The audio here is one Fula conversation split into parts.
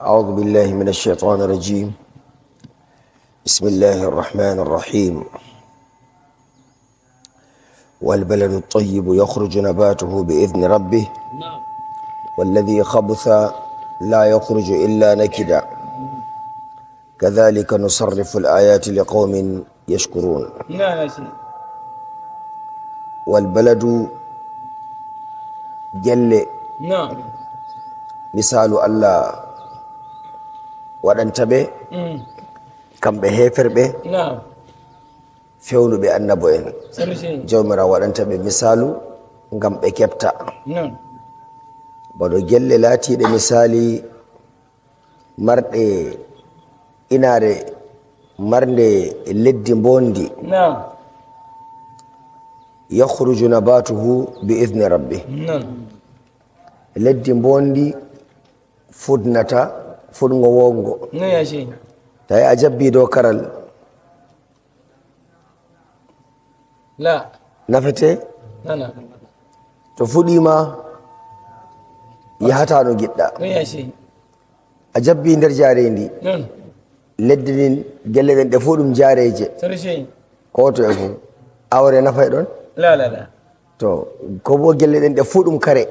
أعوذ بالله من الشيطان الرجيم. بسم الله الرحمن الرحيم. والبلد الطيب يخرج نباته بإذن ربه والذي خبث لا يخرج إلا نكدا كذلك نصرف الآيات لقوم يشكرون. والبلد جل مثال الله waɗantaɓe kamɓe heferɓe fewnuɓe annabo en jawmirawo waɗantaɓe misalu ngam ɓe keɓta baɗo gelle laatiɗe misali marɗe inare marnde leddi bondi yakhruju nabatuhu bi idni rabbi leddi bondi fudnata fuɗgo wongo tawi a jabbi dow karal nafete to fuɗima yahata no giɗɗa a jabbi nder jarendi leddi ndin gelle ɗen ɗe fu ɗum jareje ko to e fu awre nafay ɗon to ko bo gelle ɗen ɗe fu ɗum kare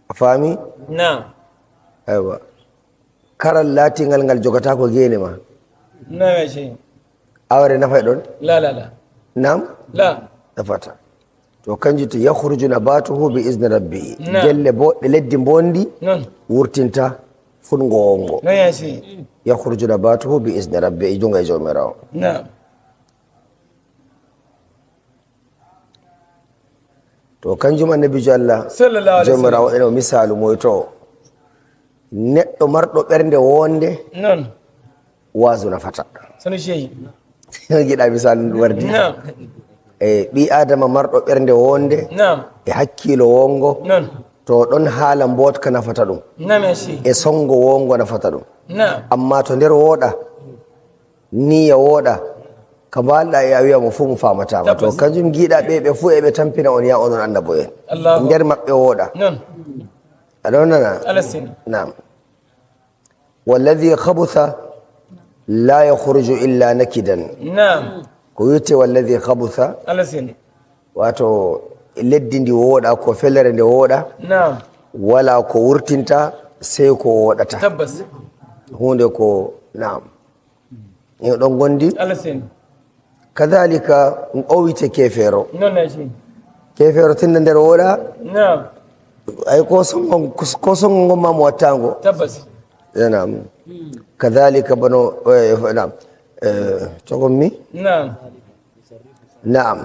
a faami aywa karal laatingal ngal jogata ko gene ma awre nafay ɗon nam nafata to kanjum to yakhruju nabatuhu bi izni rabbi gelle boɗɗe leddi bondi wurtinta fungo wongo yakhruju nabatuhu bi izni rabbi e junga e jawmirawo to kanjum annabijo Allah jawmirawo ene o misalu moyto neɗɗo marɗo ɓernde wonde wasu nafata giɗa misal wardi e ɓi adama marɗo ɓernde wonde e hakkilo wongo to ɗon haala mbotka nafata ɗum e songo wongo nafata ɗum amma to nder woɗa niya woɗa ka mbalɗa e a wiyamo fu mo famatama to kanjum giɗa ɓe fu eɓe tampina on ya onon annabo en nder maɓɓe woɗa aɗon nana nam والذي خبث لا يخرج إلا نكدا ko witte والذي خبث wato leddi ndi woɗa ko fellere nde woɗa wala ko wurtinta sey ko woɗata hunde ko nam ino ɗon gondi kadhalika o wite kefero tinna nder woɗa ay ko songo gomma mo wattango نعم كذلك بنو نعم تقومي نعم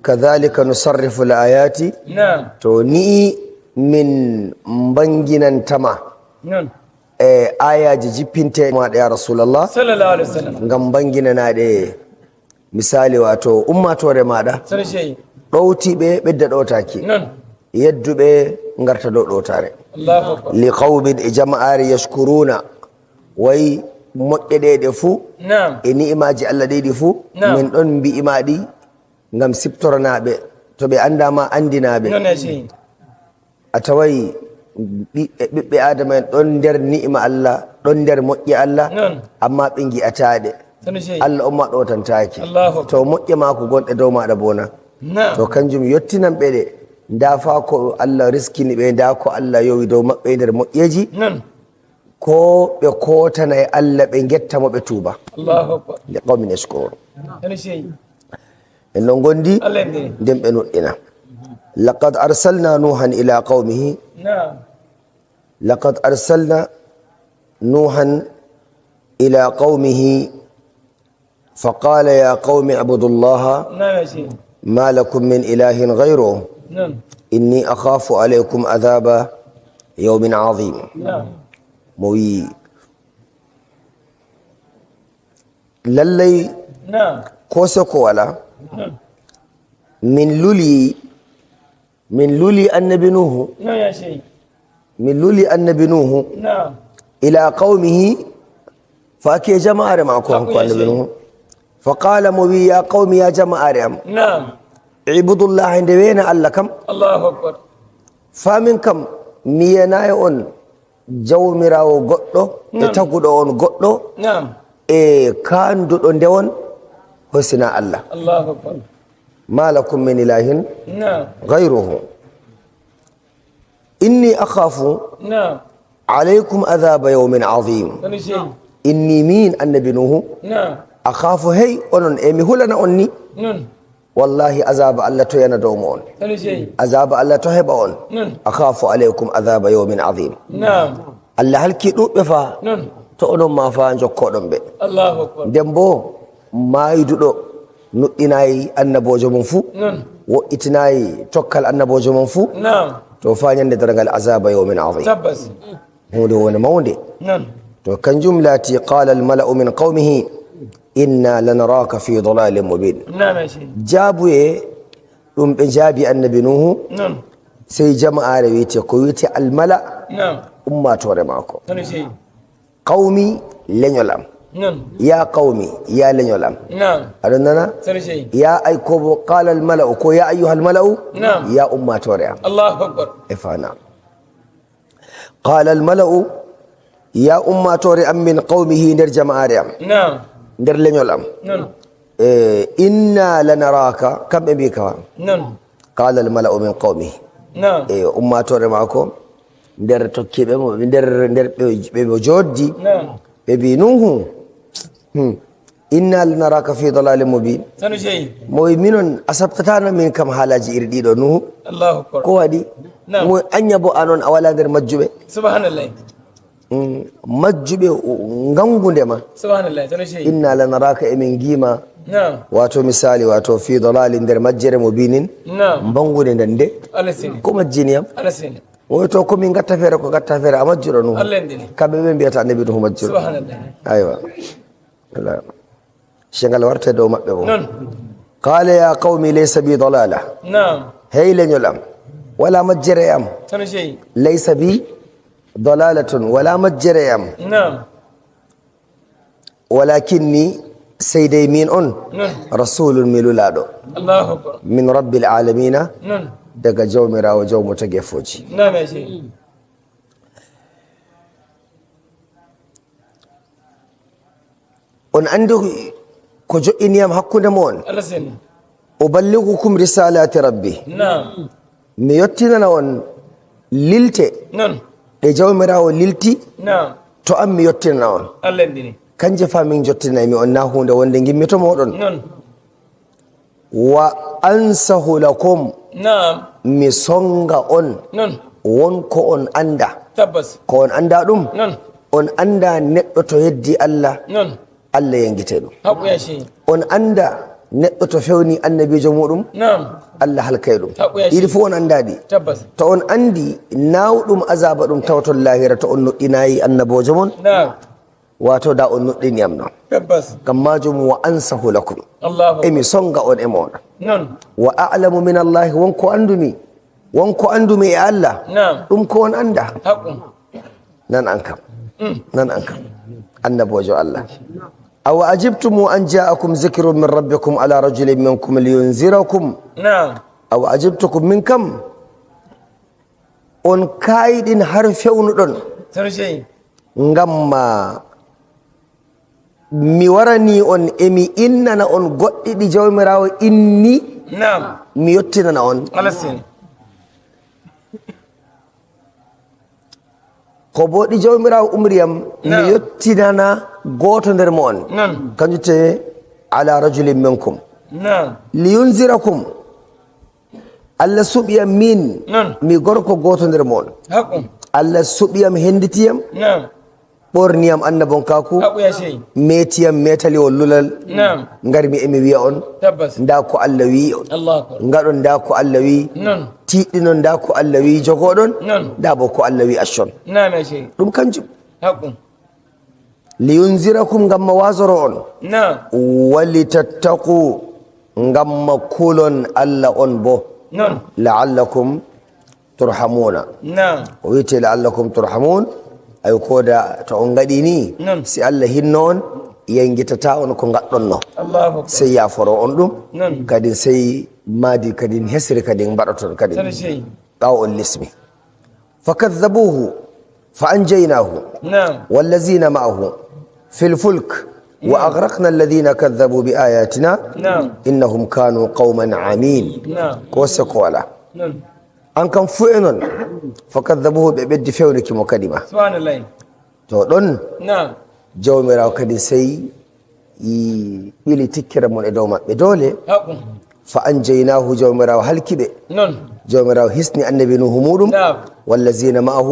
كذلك نصرف الآيات توني من بنجنا تما آية جيبينت يا رسول الله صلى الله عليه وسلم ngam bangina naade misali wato ummatore maada ɗowtiɓe ɓedda ɗowtaki yeddube ngarta dow ɗowtare li qawmin e jama'are yashkuruna way moƴƴe ɗeɗe fuu e ni'imaji Allah ɗeɗi fuu min ɗon mbi'imaɗi ngam siptoranaɓe to ɓe andama andinaɓe a taway ɓiɓɓe adama en ɗon nder ni'ima Allah ɗon nder moƴƴe Allah amma ɓe gi'ataɗe Allah on ma ɗowtantaki to moƴƴe mako gonɗe dow maɗa bona to kanjum yottinan ɓeɗe nda fa ko Allah riskini ɓe nda ko Allah yowi dow maɓɓe nder moƴƴeji ko ɓe kotana e Allah ɓe gettamo ɓe tuuba li qawmin yashkurun en non gondi nden ɓe nuɗɗina laqad arsalna nuhan ila qawmihi laqad arsalna nuhan ila qawmihi فقال يا قوم اعبدوا الله ما لكم من إله غيره إني أخاف عليكم عذاب يوم عظيم موي للي كوسكو ولا من لولي النبي نوح من لولي النبي نوح إلى قومه فأكي جماعة معكم النبي نوح فقال موي يا قوم يا جماعة اعبدوا الله عند وين الله كم الله أكبر فمن كم ميناي أون jawmirawo goɗɗo e taguɗo on goɗɗo e kanduɗo ndewon hosina Allah. Allahu akbar. ma lakum min ilahin ghayruhu inni akhafu alaykum adhaba yawmin azim. inni min annabi nuhu akhafu hey onon e mi hulana on ni wallahi azaba Allah to yana dow mo on azaba Allah to heba on akhafu alaykum adhaba yawmin azim. Allah halki ɗuɓɓe fa to onon ma fa jokkoɗon ɓe. Allahu akbar. nden bo mayduɗo nuɗɗinayi annabojo mum fuu wo'itinayi tokkal annabojo mum fuu to fa ñande dargal azaba yawmin azim. hunde woni mawde to kanjum laati qala al mala'u min qawmihi inna lanaraka fi dalalin mubin. jaabuye ɗum ɓe jaabi annabi nuhu sey jama'are wiyete ko wiyete almala ummatore maako qawmi leñolam ya qawmi ya leñolam aɗon nana ya aykobo qala almala'u ko ya ayyuha almala'u ya ummatore am. Allahu akbar. e fana qala almala'u ya ummatore am min qawmihi nder jama'are am nder leñol am inna lanaraka kamɓe mbi kawa qala almala'u min qawmihi e ummatore maako nder tokkiɓe mo nder ɓe mo joddi ɓe mbi nuhu inna lanaraka fi dalalin mubin. mo wi minon a sabtatano min kam haalaji iri ɗiɗo nuhu. ko waɗi mo anya bo anon a wala nder majjuɓe. Subhanallah. majjuɓe gangudema. inna lanaraka emin guima wato misali wato fi dalalin nder majjere mubinin bangude ndande ko majjiniyam oy to komin gatta feere ko gatta feere a majjuɗo nuhu kamɓe ɓe mbiyata annabi nuhu majjuɗo. aywa sengal warte dow maɓɓe bo qala ya qawmi laysa bi dalala hey leñol am wala majjere am laysa bi dalalatun wala majjere am walakinni seyday min on rasulun mi lulaɗo min rabbil alamina daga jawmirawo jawmo to gefoji. on andi ko jo'iniyam hakkude mo on uballigukum risalati rabbi mi yottinana on lilte ɗe jawmirawo lilti to an mi yottinana on kanje fa min jottinaymi on na hunde wonde gimmito moɗon wa ansahu lakum mi songa on wonko on anda ko on anda ɗum on anda neɗɗo to yeddi Allah Allah yangite ɗum on anda neɗɗo to fewni annabijo muɗum Allah halkay ɗum ɗiɗi fof on andaɗi to on andi nawɗum azaba ɗum tawton lahira to on nuɗɗinayi annabojo mon wato da on nuɗɗiniyam noon gam majum wa ansahu lakum emi songa on e moɗon wa a'lamu min allahi wonko andumi e Allah ɗum ko on anda nan an kam annabojo Allah awa ajibtum an ja'akum zikrun min rabbikum ala rajulin minkum liyunzirakum awa ajibtukum min kam on kayɗin har fewnuɗon ngamma mi warani on emi innana on goɗɗiɗi jawmirawo inni mi yottinana on ko bo ɗi jawmirawo umriyam mi yottinana goto nder mo on kanjum te ala rajulin minkum liyunzirakum Allah suɓiyam min mi gorko goto nder mo on Allah suɓiyam henditiyam ɓorniyam annabon kaku metiyam metaliwol lulal garmi emi wiya on nda ko Allah wi ngaɗon nda ko Allah wi tiɗɗinon nda ko Allah wi jogoɗon nda bo ko Allah wi accon ɗum kanjum liyunzirakum ngamma wasoro on walitattaqu ngamma kulon Allah on bo la'allakum turhamuna o wiyete la'allakum turhamun ay koda to on gaɗi ni si Allah hinno on yangitata on ko gaɗɗon no sey yaforo on ɗum kadi sey madi kadi hesri kadi mbaɗoton kadi ɓaw on lismi fakadhabuhu فأنجيناه والذين معه في الفلك وأغرقنا الذين كذبوا بآياتنا إنهم كانوا قوما عمين كوسكولا أن كان فئن فكذبوه ببد فيونك مكدمة سبحان الله تودون جومرا كدي سي يلي تكر من إدوما بدولة فأنجيناه جومرا هلكبه جومرا حسني النبي نوح مودم والذين معه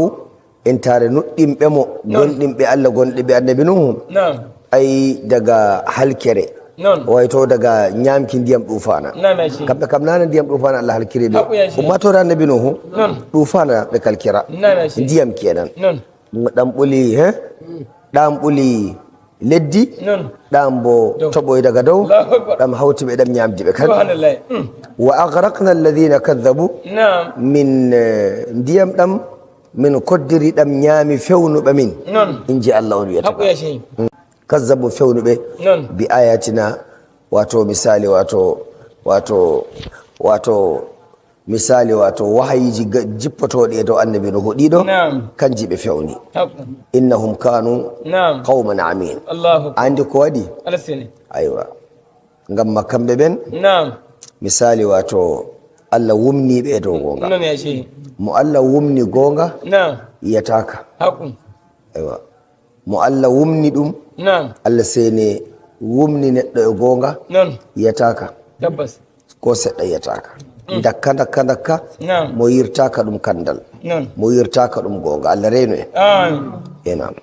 انتار ندم بمو غندم بي الله غندم بي النبي نوح أي دغا هلكره waito daga nyamkin diyam dufana kambe kamnana diyam dufana Allah halkire be umma to ran nabi nuhu dufana be kalkira diyam kenan dan buli dan buli leddi dan bo toboy daga daw dan hawti be dam nyamdi be kan wa aghraqna alladhina kadhabu min diyam dam min qaddiri dam nyami fewnu be min inji Allah on wiyata kazzabu fewnu be bi ayatina wato misali wato misali wato wahayiji jippotode do annabi no hodido kanji be fewni innahum kanu qauman amin andi ko wadi aywa ngam makambe ben misali wato Allah wumni be do gonga mu Allah wumni gonga yataka aywa mu Allah wumni dum Allah sai ne wumni neɗɗo e gonga yataka tabbas ko seɗɗa yataka dakka mo yirtaka ɗum kandal mo yirtaka ɗum gonga Allah reno en enam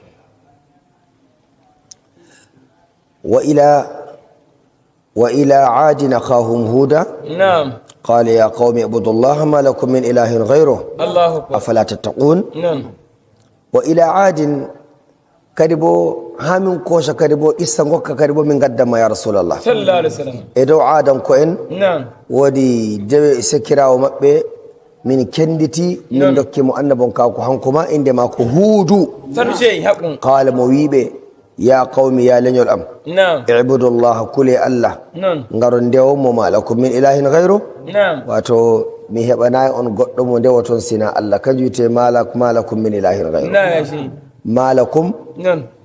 wa ila adin akhahum huda قال يا قوم اعبدوا الله ما لكم من إله غيره أفلا تتقون وإلى عاد كربو hamin kosha karibo isangoka karibo min gaddama ya rasulullah sallallahu alaihi wasallam edo adam ko en wodi dewe sekirawo mabbe min kenditi min dokki mo annabon ka ko hankuma inde ma ko hudu sarje hakun qala mo wibe ya qaumi ya lanyol am ibudullah kuli allah ngaro ndewo mo malakum min ilahin ghayru wato mi hebana on goddo mo ndewo ton sina allah kanjute malakum min ilahin ghayru malakum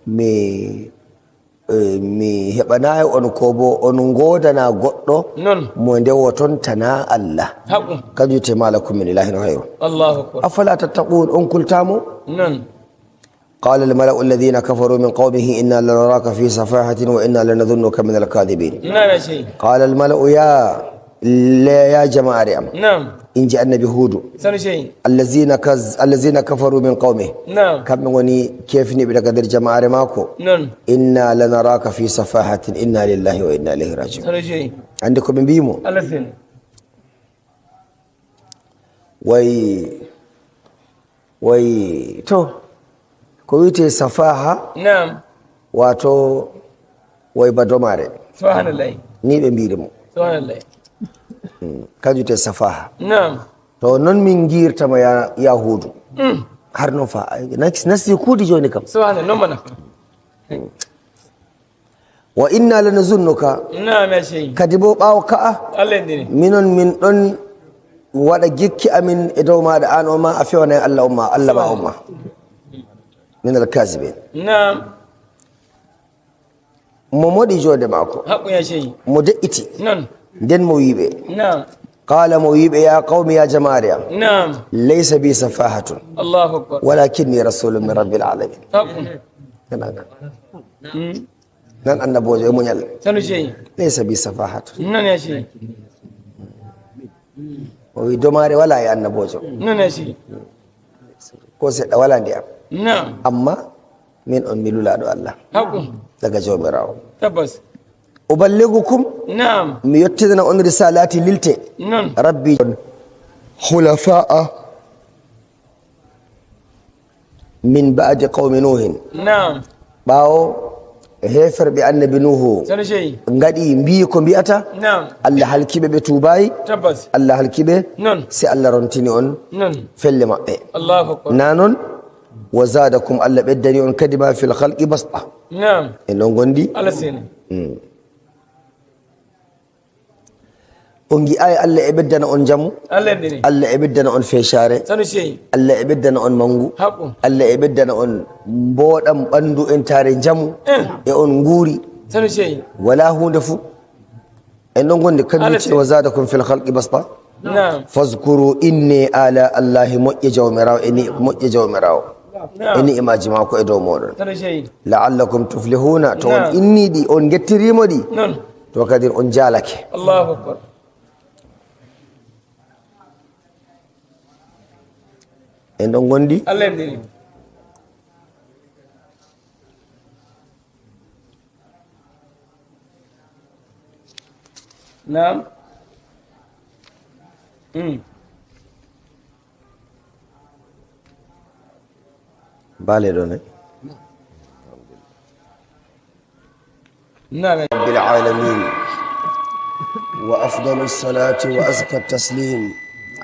mi heɓanayi on ko bo on godana goɗɗo mo ndewo ton tana Allah kanjum te malakum min ilahin ghayru afala tattaqun on kultamo qala al mala'u alladhina kafaru min qawmihi inna lanaraka fi safahatin wa inna lanadhunnuka min al kadhibin qala al mala'u ya jama'ari am in ji annabi hudu allazina kafaru min qaumi kam woni kefni be daga der jama'are mako inna lanaraka fi safahatin inna lillahi wa inna ilaihi raji'un ande ko be bimo way to ko wite safaha wato way badomare subhanallahi ni be mbirimo subhanallahi kanjute safaha to non min girtama ya hudu har non fa nasi kudi joni kam subhanallah mana wa inna lanazunnuka kadi bo bawo ka'a minon min don wada gikki amin e dow maada an o ma a fewna Allah ma umma min al-kazibin mo modi jode mako hakku ya sey mo de'iti nden mo wiibe qala mo wiibe ya qaumi ya jama'ariya laysa bi safahatun Allahu akbar walakinni rasulun min rabbil alamin nan annabojo e munyal tanu sey laysa bi safahatun nan ya sey o wi domare wala e annabojo nan ya sey ko sedda wala ndiyam amma min on milulado Allah daga jomirawo tabbas أبلغكم ميتدنا أن رسالاتي للتي ربي خلفاء من بعد قوم نوح باو هيفر بأن بنوح غادي مبيكم بيأتا الله هالكيبه بتوباي الله هالكيبه سي الله رنتيني أن فيلم الله أكبر نانون وزادكم الله بدني أن كدما في الخلق بسطة إنهم غندي على سين ongi ay Allah e beddana on jamu Allah e beddana on feshare Allah e beddana on mangu Allah e beddana on mbodam bandu entare jamu e on nguri wala hunde fu en non gonde kanjum ce wa zadakum fil khalqi basta fazkuru inni ala allahi mojje jawmirawo eni mojje jawmirawo eni imaji mako e dow modon la'allakum tuflihuna to on inni di on gettirimo di to kadir on jalake Allahu akbar en don gondi Naam. Bale do ne. Naam. Rabbil alamin. Wa afdalus salati wa azka taslim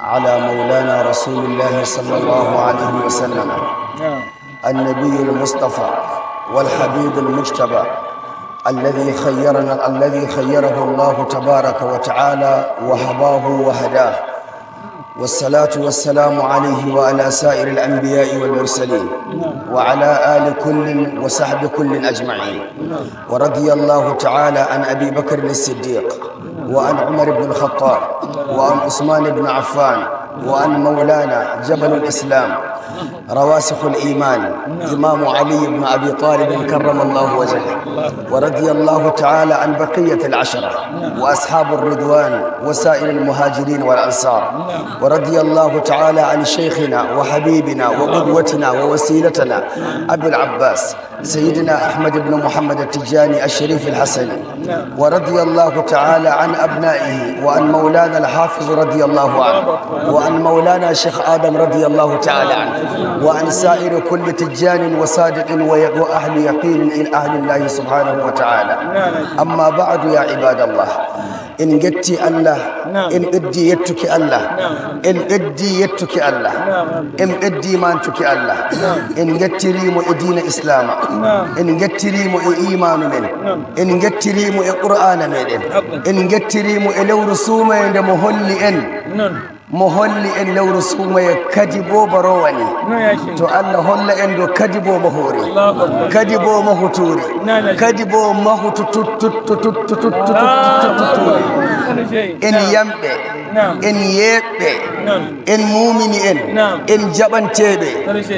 ala maulana rasulillah sallallahu alaihi wasallam. النبي المصطفى والحبيب المجتبى الذي خيره الله تبارك وتعالى وهباه وهداه والصلاة والسلام عليه وعلى سائر الأنبياء والمرسلين وعلى آل كل وصحب كل أجمعين ورضي الله تعالى عن أبي بكر الصديق وعن عمر بن الخطاب وعن عثمان بن عفان وعن مولانا جبل الإسلام رواسخ الإيمان إمام علي بن أبي طالب كرم الله وجهه ورضي الله تعالى عن بقية العشرة وأصحاب الرضوان وسائر المهاجرين والأنصار ورضي الله تعالى عن شيخنا وحبيبنا وقدوتنا ووسيلتنا أبي العباس سيدنا أحمد بن محمد التجاني الشريف الحسني ورضي الله تعالى عن أبنائه وعن مولانا الحافظ رضي الله عنه وعن مولانا الشيخ آدم رضي الله تعالى عنه وعن سائر كل تجان وصادق وأهل يقين إلى أهل الله سبحانه وتعالى أما بعد يا عباد الله إن قدتي الله إن قدي يتك الله إن قدي يتك الله إن قدي ما أنتك الله إن قدتي ريم دين إسلام إن قدتي ريم إيمان من إن قدتي ريم قرآن من إن قدتي ريم لو رسوم عند مهلي إن لو رسوم كدبو برواني تو الله هلا إنه كدبو مهوري كدبو مهتوري كدبو مهتوري إن يمبي إن يبي إن مؤمن إن جبن تبي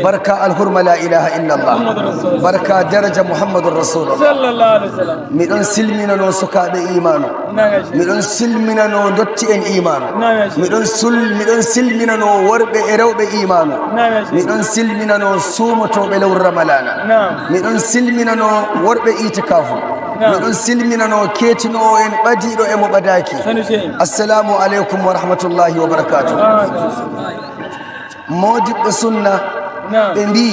بركة الحرمة لا إله إلا الله بركة درجة محمد رسول الله صلى الله عليه وسلم ميدون سلمنا نو سكاد إيمانه ميدون سلمنا نو دوتي إن إيمانه ميدون سلمنا نو ورب إروب إيمانه ميدون سلمنا نو سومتو بلو رملانا ميدون سلمنا نو ورب إيتكافو ميدون سلمنا نو كيتنو إن بديرو إمو بداكي السلام عليكم ورحمة الله وبركاته موجب السنة بمبي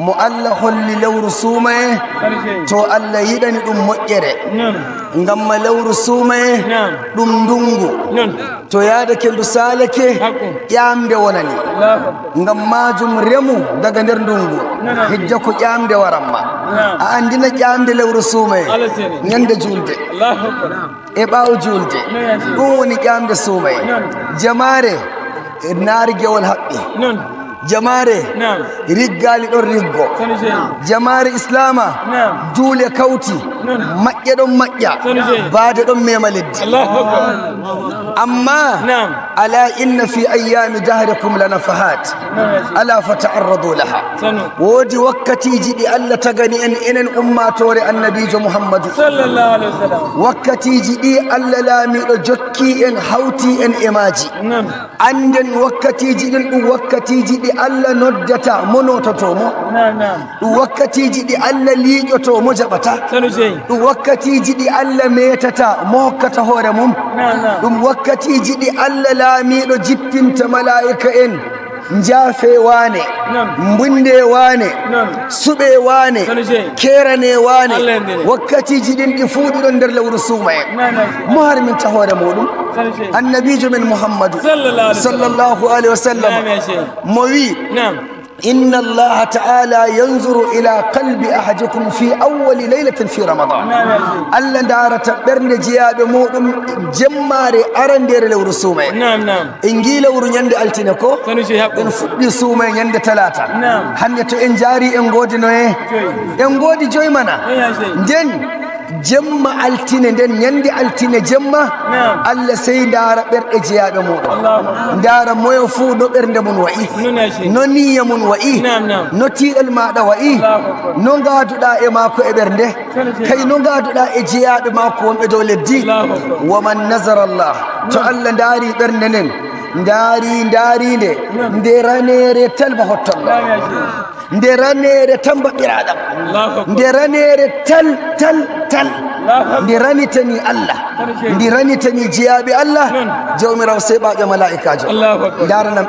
مؤلخ للو رسومه تو الله يدني دم مؤجره ngamma lawru suumaye ɗum ndungu to yaade kendu salake ƴamde wonani ngam majum remu daga nder ndungu hijja ko ƴamde waranma a andina ƴamde lawru suumaye ñande julde e ɓaawo julde ɗum woni ƴamde suumaye jamare naarigewol haɓɓi jamare riggali ɗon riggo jamare islama juule kawti maƴƴe ɗon maƴƴa baade ɗon mema leddi amma ala inna fi ayami dahrikum lanafahat ala fata'arradu laha woodi wakkatiji ɗi Allah tagani en enen ummatore annabijo muhammadu wakkatiji ɗi Allah laamiɗo jokki en hawti en e maaji anden wakkatiji ɗin ɗum wakkatiji ɗi Allah noddata monototomo ɗum wakkatiji ɗi Allah liƴotomo jaɓata ɗum wakkatiji ɗi Allah metata mo hokkata hoore mum ɗum wakkatiji ɗi Allah laamiɗo jippinta malaika en njaafe wane mbunde wane suɓe wane kerane wane wakkatiji ɗin ɗi fuu ɗiɗon nder lewru suuma en mo harminta hoore muɗum annabijo men muhammadu sallallahu alaihi wa sallam mo wi inna Allah ta'ala yanzuru ila qalbi ahadikum fi awwal laylatin fi ramadan Allah dara tabberne jiyabe modum jemmare arandere lewru sume ingi lewru nyande altine ko en fuddi sume nyande talata hande to en jari en godi noye en godi joy mana den jemma altine den nyande altine jemma Allah sai dara berde jiyabe modum dara moyo fu do bernde mun wa'i no niyya mun wa'i no tiidal maada wa'i no gaduda e mako e bernde kay no gaduda e jiyabe mako wonbe do leddi wa man nazara Allah to Allah dari bernde nen dari nde ranere talba hottalla nde ranere tamba biradam nde ranere tal nde ranitani Allah nde ranitani jiyabe Allah jawmiraw seba be malaikajo daranam